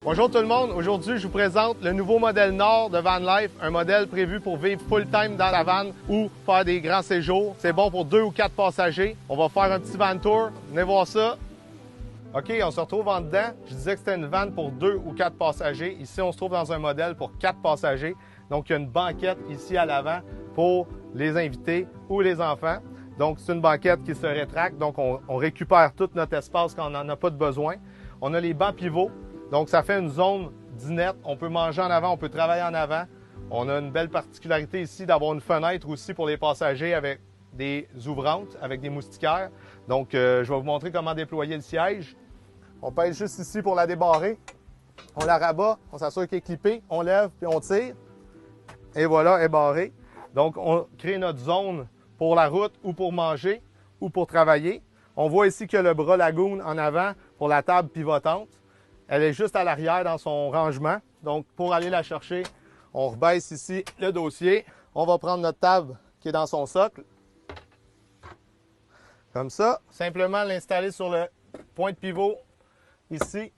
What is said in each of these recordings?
Bonjour tout le monde, aujourd'hui je vous présente le nouveau modèle Nord de Van Life, un modèle prévu pour vivre full-time dans la van ou faire des grands séjours. C'est bon pour 2 ou 4 passagers. On va faire un petit van tour, venez voir ça. OK, on se retrouve en dedans. Je disais que c'était une van pour 2 ou 4 passagers. Ici, on se trouve dans un modèle pour 4 passagers. Donc, il y a une banquette ici à l'avant pour les invités ou les enfants. Donc, c'est une banquette qui se rétracte. Donc, on récupère tout notre espace quand on n'en a pas de besoin. On a les bancs pivots. Donc, ça fait une zone dinette. On peut manger en avant, on peut travailler en avant. On a une belle particularité ici d'avoir une fenêtre aussi pour les passagers avec des ouvrantes, avec des moustiquaires. Donc, je vais vous montrer comment déployer le siège. On pèse juste ici pour la débarrer. On la rabat, on s'assure qu'elle est clippée, on lève puis on tire. Et voilà, elle est barrée. Donc, on crée notre zone pour la route ou pour manger ou pour travailler. On voit ici qu'il y a le bras Lagoon en avant pour la table pivotante. Elle est juste à l'arrière dans son rangement. Donc, pour aller la chercher, on rebaisse ici le dossier. On va prendre notre table qui est dans son socle. Comme ça. Simplement l'installer sur le point de pivot ici.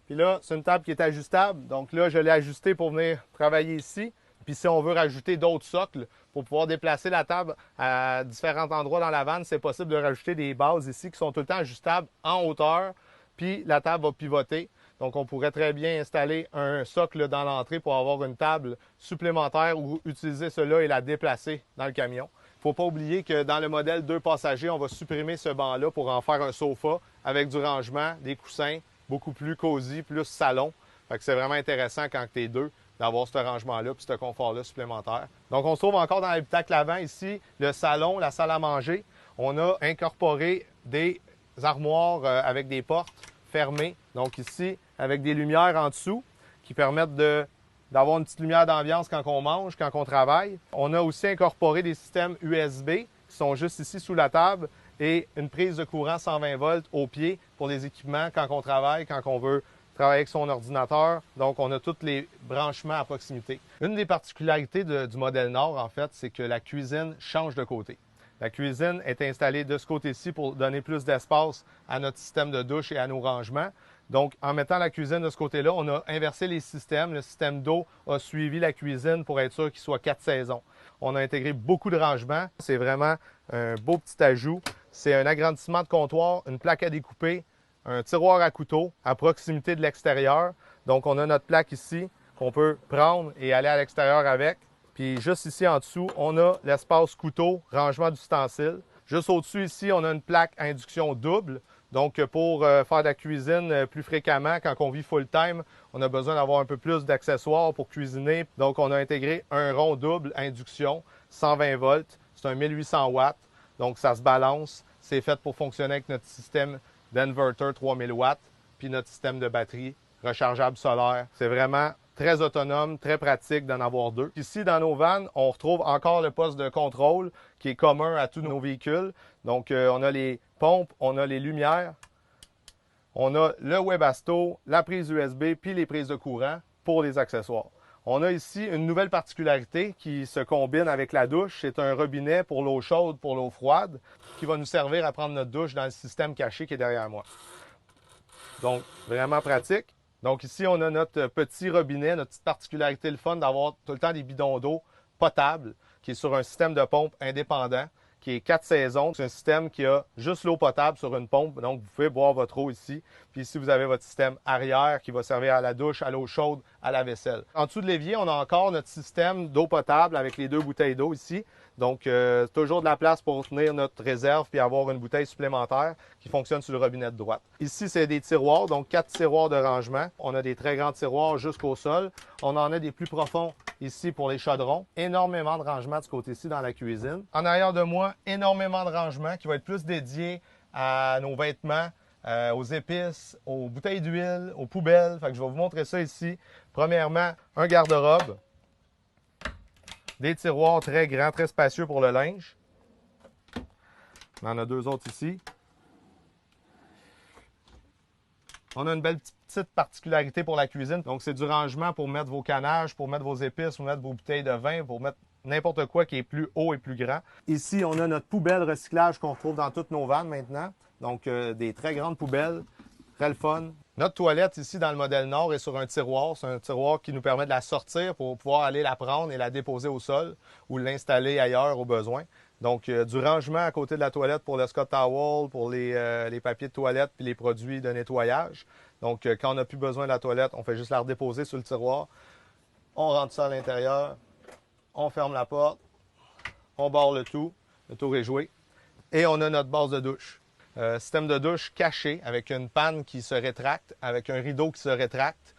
Puis là, c'est une table qui est ajustable. Donc là, je l'ai ajustée pour venir travailler ici. Puis si on veut rajouter d'autres socles pour pouvoir déplacer la table à différents endroits dans la vanne, c'est possible de rajouter des bases ici qui sont tout le temps ajustables en hauteur. Puis la table va pivoter. Donc, on pourrait très bien installer un socle dans l'entrée pour avoir une table supplémentaire ou utiliser cela et la déplacer dans le camion. Il ne faut pas oublier que dans le modèle 2 passagers, on va supprimer ce banc-là pour en faire un sofa avec du rangement, des coussins, beaucoup plus cosy, plus salon. Fait que c'est vraiment intéressant quand tu es deux d'avoir ce rangement-là et ce confort-là supplémentaire. Donc, on se trouve encore dans l'habitacle avant ici, le salon, la salle à manger. On a incorporé des armoires avec des portes fermées. Donc ici, avec des lumières en dessous qui permettent d'avoir une petite lumière d'ambiance quand on mange, quand on travaille. On a aussi incorporé des systèmes USB qui sont juste ici sous la table et une prise de courant 120 volts au pied pour les équipements quand on travaille, quand on veut travailler avec son ordinateur. Donc, on a tous les branchements à proximité. Une des particularités du modèle Nord, en fait, c'est que la cuisine change de côté. La cuisine est installée de ce côté-ci pour donner plus d'espace à notre système de douche et à nos rangements. Donc, en mettant la cuisine de ce côté-là, on a inversé les systèmes. Le système d'eau a suivi la cuisine pour être sûr qu'il soit 4 saisons. On a intégré beaucoup de rangements. C'est vraiment un beau petit ajout. C'est un agrandissement de comptoir, une plaque à découper, un tiroir à couteau à proximité de l'extérieur. Donc, on a notre plaque ici qu'on peut prendre et aller à l'extérieur avec. Puis juste ici en dessous, on a l'espace couteau, rangement d'ustensiles. Juste au-dessus ici, on a une plaque à induction double. Donc pour faire de la cuisine plus fréquemment, quand on vit full-time, on a besoin d'avoir un peu plus d'accessoires pour cuisiner. Donc on a intégré un rond double induction, 120 volts. C'est un 1800 watts. Donc ça se balance. C'est fait pour fonctionner avec notre système d'inverter 3000 watts, puis notre système de batterie rechargeable solaire. C'est vraiment très autonome, très pratique d'en avoir deux. Ici, dans nos vannes, on retrouve encore le poste de contrôle qui est commun à tous nos véhicules. Donc, on a les pompes, on a les lumières, on a le Webasto, la prise USB, puis les prises de courant pour les accessoires. On a ici une nouvelle particularité qui se combine avec la douche. C'est un robinet pour l'eau chaude, pour l'eau froide, qui va nous servir à prendre notre douche dans le système caché qui est derrière moi. Donc, vraiment pratique. Donc ici, on a notre petit robinet, notre petite particularité le fun d'avoir tout le temps des bidons d'eau potables qui est sur un système de pompe indépendant qui est 4 saisons. C'est un système qui a juste l'eau potable sur une pompe, donc vous pouvez boire votre eau ici. Puis ici, vous avez votre système arrière qui va servir à la douche, à l'eau chaude, à la vaisselle. En dessous de l'évier, on a encore notre système d'eau potable avec les 2 bouteilles d'eau ici. Donc, toujours de la place pour tenir notre réserve puis avoir une bouteille supplémentaire qui fonctionne sur le robinet de droite. Ici, c'est des tiroirs, donc 4 tiroirs de rangement. On a des très grands tiroirs jusqu'au sol. On en a des plus profonds ici pour les chaudrons. Énormément de rangement de ce côté-ci dans la cuisine. En arrière de moi, énormément de rangement qui va être plus dédié à nos vêtements, aux épices, aux bouteilles d'huile, aux poubelles. Fait que je vais vous montrer ça ici. Premièrement, un garde-robe. Des tiroirs très grands, très spacieux pour le linge. On en a 2 autres ici. On a une belle petite particularité pour la cuisine. Donc, c'est du rangement pour mettre vos canages, pour mettre vos épices, pour mettre vos bouteilles de vin, pour mettre n'importe quoi qui est plus haut et plus grand. Ici, on a notre poubelle recyclage qu'on retrouve dans toutes nos vannes maintenant. Donc, des très grandes poubelles Très le fun. Notre toilette ici dans le modèle Nord est sur un tiroir. C'est un tiroir qui nous permet de la sortir pour pouvoir aller la prendre et la déposer au sol ou l'installer ailleurs au besoin. Donc, du rangement à côté de la toilette pour le Scott Towel, pour les papiers de toilette puis les produits de nettoyage. Donc, quand on n'a plus besoin de la toilette, on fait juste la redéposer sur le tiroir. On rentre ça à l'intérieur, on ferme la porte, on barre le tour est joué. Et on a notre base de douche. Système de douche caché avec une panne qui se rétracte, avec un rideau qui se rétracte.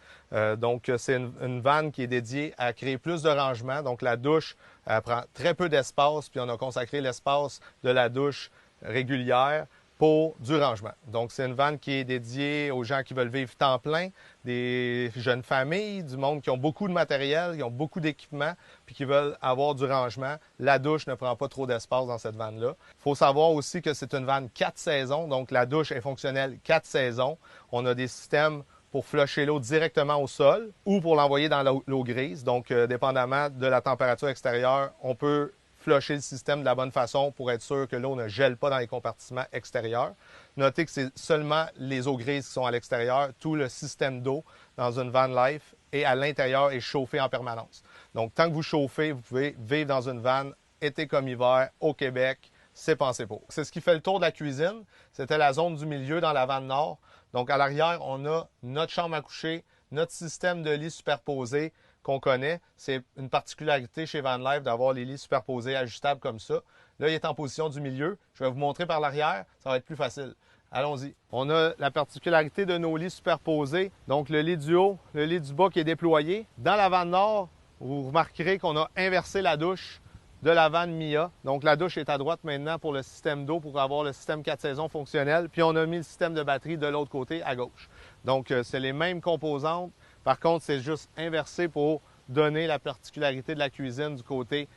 Donc, c'est une vanne qui est dédiée à créer plus de rangement. Donc, la douche prend très peu d'espace, puis on a consacré l'espace de la douche régulière pour du rangement. Donc, c'est une vanne qui est dédiée aux gens qui veulent vivre temps plein, des jeunes familles, du monde qui ont beaucoup de matériel, qui ont beaucoup d'équipement, puis qui veulent avoir du rangement. La douche ne prend pas trop d'espace dans cette vanne-là. Il faut savoir aussi que c'est une vanne 4 saisons, donc la douche est fonctionnelle 4 saisons. On a des systèmes pour flusher l'eau directement au sol ou pour l'envoyer dans l'eau grise. Donc, dépendamment de la température extérieure, on peut flusher le système de la bonne façon pour être sûr que l'eau ne gèle pas dans les compartiments extérieurs. Notez que c'est seulement les eaux grises qui sont à l'extérieur. Tout le système d'eau dans une van life et à l'intérieur est chauffé en permanence. Donc, tant que vous chauffez, vous pouvez vivre dans une van été comme hiver au Québec. C'est pensé pour. C'est ce qui fait le tour de la cuisine. C'était la zone du milieu dans la vanne nord. Donc, à l'arrière, on a notre chambre à coucher, notre système de lit superposé qu'on connaît. C'est une particularité chez Van Life d'avoir les lits superposés, ajustables comme ça. Là, il est en position du milieu. Je vais vous montrer par l'arrière. Ça va être plus facile. Allons-y. On a la particularité de nos lits superposés. Donc, le lit du haut, le lit du bas qui est déployé. Dans la vanne nord, vous remarquerez qu'on a inversé la douche de la vanne Mia. Donc, la douche est à droite maintenant pour le système d'eau, pour avoir le système 4 saisons fonctionnel. Puis, on a mis le système de batterie de l'autre côté, à gauche. Donc, c'est les mêmes composantes. Par contre, c'est juste inversé pour donner la particularité de la cuisine du côté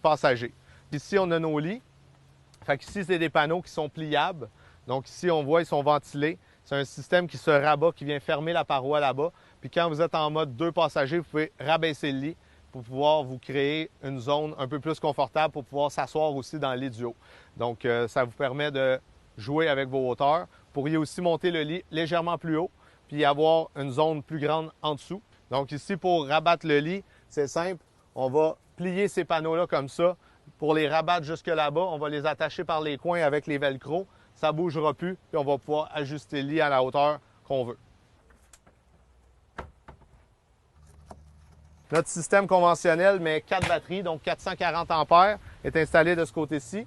passager. Ici, on a nos lits. Fait qu'ici, c'est des panneaux qui sont pliables. Donc, ici, on voit, ils sont ventilés. C'est un système qui se rabat, qui vient fermer la paroi là-bas. Puis, quand vous êtes en mode 2 passagers, vous pouvez rabaisser le lit pour pouvoir vous créer une zone un peu plus confortable pour pouvoir s'asseoir aussi dans le lit du haut. Donc, ça vous permet de jouer avec vos hauteurs. Vous pourriez aussi monter le lit légèrement plus haut, puis avoir une zone plus grande en dessous. Donc ici, pour rabattre le lit, c'est simple. On va plier ces panneaux-là comme ça. Pour les rabattre jusque là-bas, on va les attacher par les coins avec les velcro. Ça ne bougera plus, puis on va pouvoir ajuster le lit à la hauteur qu'on veut. Notre système conventionnel met 4 batteries, donc 440 ampères, est installé de ce côté-ci.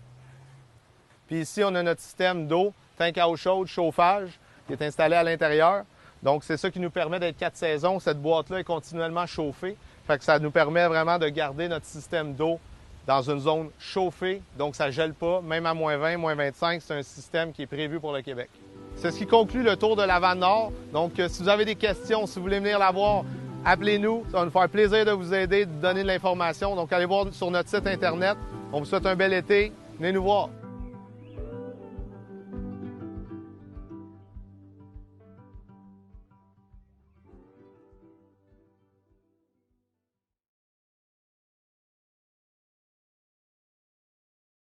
Puis ici, on a notre système d'eau, tank à eau chaude, chauffage, qui est installé à l'intérieur. Donc, c'est ça qui nous permet d'être 4 saisons. Cette boîte-là est continuellement chauffée. Fait que ça nous permet vraiment de garder notre système d'eau dans une zone chauffée. Donc, ça ne gèle pas, même à moins 20, moins 25. C'est un système qui est prévu pour le Québec. C'est ce qui conclut le tour de la vanne nord. Donc, si vous avez des questions, si vous voulez venir la voir, appelez-nous. Ça va nous faire plaisir de vous aider, de vous donner de l'information. Donc, allez voir sur notre site Internet. On vous souhaite un bel été. Venez nous voir.